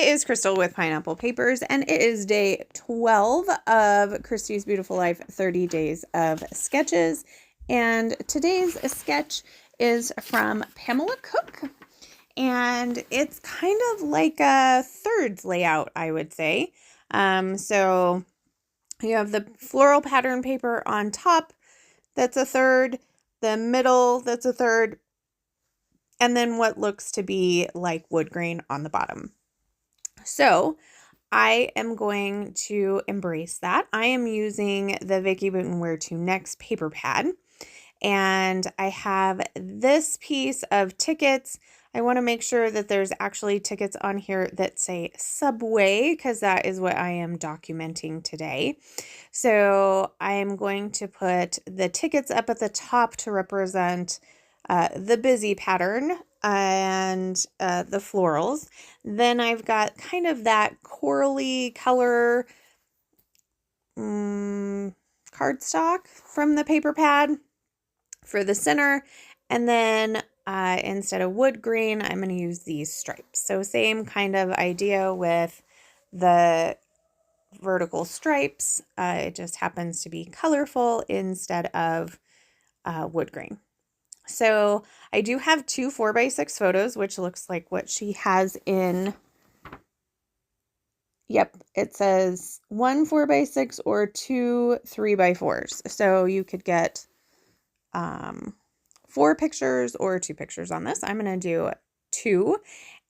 is Crystal with Pineapple Papers, and it is day 12 of Christy's Beautiful Life 30 Days of Sketches. And today's sketch is from Pamela Cook, and it's kind of like a thirds layout, I would say. So you have the floral pattern paper on top, that's a third, the middle, that's a third, and then what looks to be like wood grain on the bottom. So I am going to embrace that. I am using the Vicki Boutin Where To Next paper pad, and I have this piece of tickets. I want to make sure that there's actually tickets on here that say Subway, because that is what I am documenting today. So I am going to put the tickets up at the top to represent the busy pattern and the florals. Then I've got kind of that corally color cardstock from the paper pad for the center. And then instead of wood grain, I'm going to use these stripes. So same kind of idea with the vertical stripes. It just happens to be colorful instead of wood grain. So I do have two 4x6 photos, which looks like what she has in. Yep, it says one 4x6 or two 3x4s. So you could get 4 pictures or 2 pictures on this. I'm going to do 2,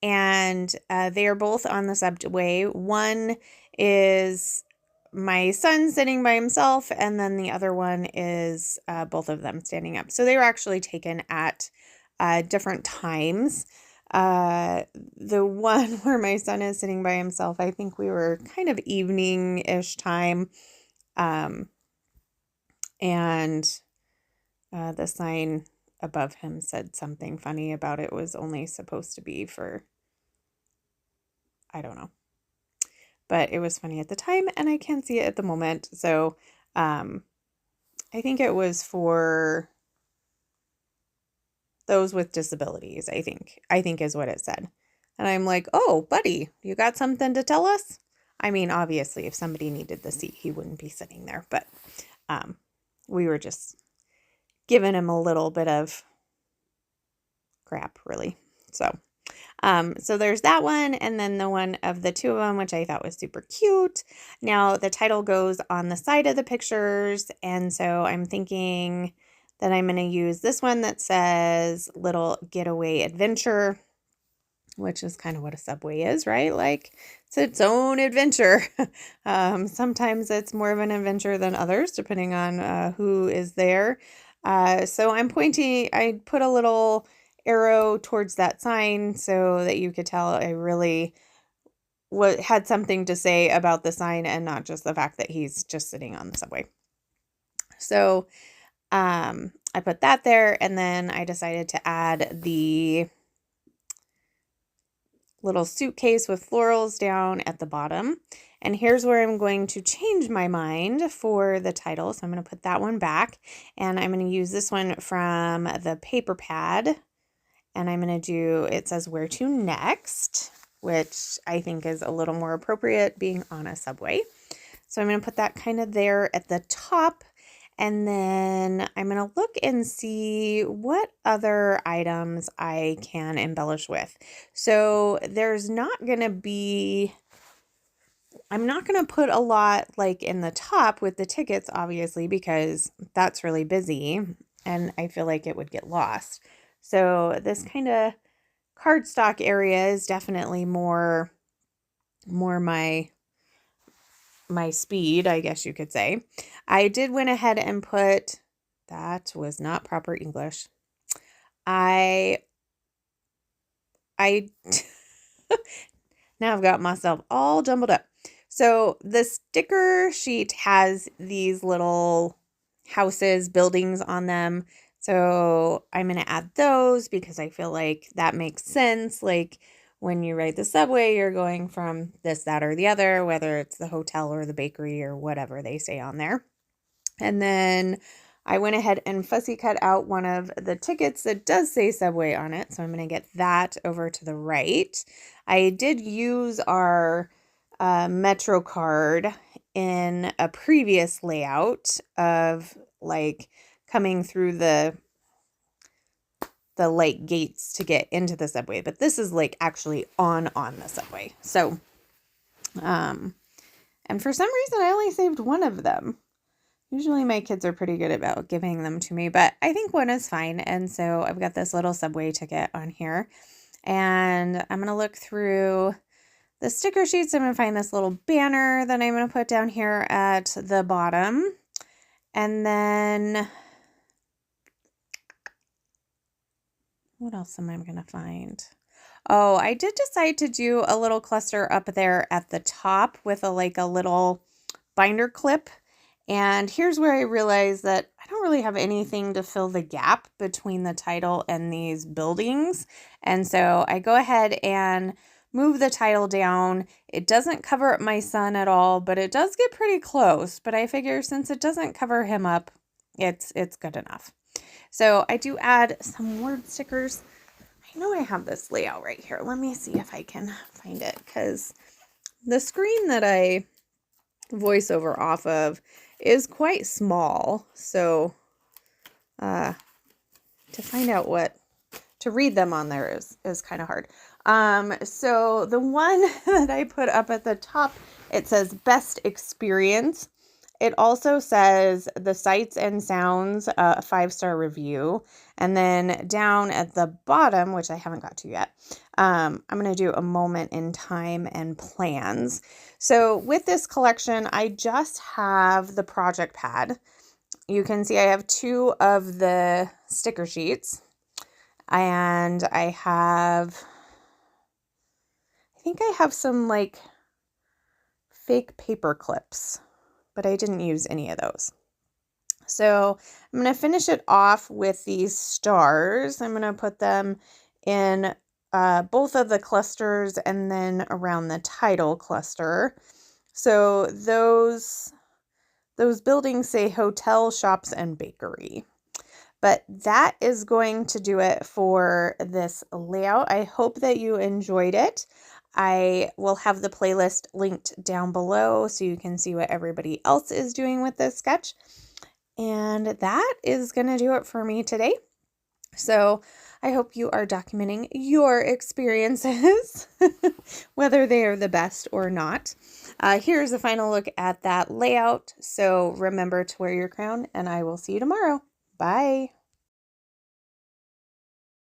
and they are both on the subway. One is my son sitting by himself, and then the other one is both of them standing up. So they were actually taken at different times. The one where my son is sitting by himself, I think we were kind of evening-ish time, and the sign above him said something funny about it was only supposed to be for, I don't know. But it was funny at the time, and I can't see it at the moment. So I think it was for those with disabilities, I think is what it said. And I'm like, oh, buddy, you got something to tell us? I mean, obviously, if somebody needed the seat, he wouldn't be sitting there. But we were just giving him a little bit of crap, really. So there's that one, and then the one of the two of them, which I thought was super cute. Now, the title goes on the side of the pictures, and so I'm thinking that I'm going to use this one that says Little Getaway Adventure, which is kind of what a subway is, right? Like, it's its own adventure. Sometimes it's more of an adventure than others, depending on who is there. So I put a little arrow towards that sign so that you could tell I really had something to say about the sign and not just the fact that he's just sitting on the subway. So I put that there, and then I decided to add the little suitcase with florals down at the bottom. And here's where I'm going to change my mind for the title. So I'm going to put that one back, and I'm going to use this one from the paper pad. And I'm going to do, it says Where To Next, which I think is a little more appropriate being on a subway. So I'm going to put that kind of there at the top. And then I'm going to look and see what other items I can embellish with. So there's not going to be, I'm not going to put a lot like in the top with the tickets, obviously, because that's really busy and I feel like it would get lost. So this kind of cardstock area is definitely more my speed, I guess you could say. I did went ahead and put, that was not proper English. I now I've got myself all jumbled up. So the sticker sheet has these little houses, buildings on them. So I'm going to add those because I feel like that makes sense. Like when you ride the subway, you're going from this, that, or the other, whether it's the hotel or the bakery or whatever they say on there. And then I went ahead and fussy cut out one of the tickets that does say Subway on it. So I'm going to get that over to the right. I did use our Metro card in a previous layout of like coming through the like gates to get into the subway, but this is like actually on the subway. So, and for some reason I only saved one of them. Usually my kids are pretty good about giving them to me, but I think one is fine. And so I've got this little subway ticket on here, and I'm going to look through the sticker sheets. I'm going to find this little banner that I'm going to put down here at the bottom. And then what else am I going to find? Oh, I did decide to do a little cluster up there at the top with a little binder clip. And here's where I realized that I don't really have anything to fill the gap between the title and these buildings. And so I go ahead and move the title down. It doesn't cover up my son at all, but it does get pretty close. But I figure since it doesn't cover him up, it's good enough. So I do add some word stickers. I know I have this layout right here. Let me see if I can find it, because the screen that I voice over off of is quite small. So to find out to read them on there is kind of hard. So the one that I put up at the top, it says best experience. It also says the sights and sounds, a 5-star review. And then down at the bottom, which I haven't got to yet, I'm going to do a moment in time and plans. So with this collection, I just have the project pad. You can see I have 2 of the sticker sheets, and I think I have some like fake paper clips, but I didn't use any of those. So I'm going to finish it off with these stars. I'm going to put them in both of the clusters and then around the title cluster. So those buildings say hotel, shops, and bakery. But that is going to do it for this layout. I hope that you enjoyed it. I will have the playlist linked down below so you can see what everybody else is doing with this sketch. And that is going to do it for me today. So I hope you are documenting your experiences, whether they are the best or not. Here's a final look at that layout. So remember to wear your crown, and I will see you tomorrow. Bye.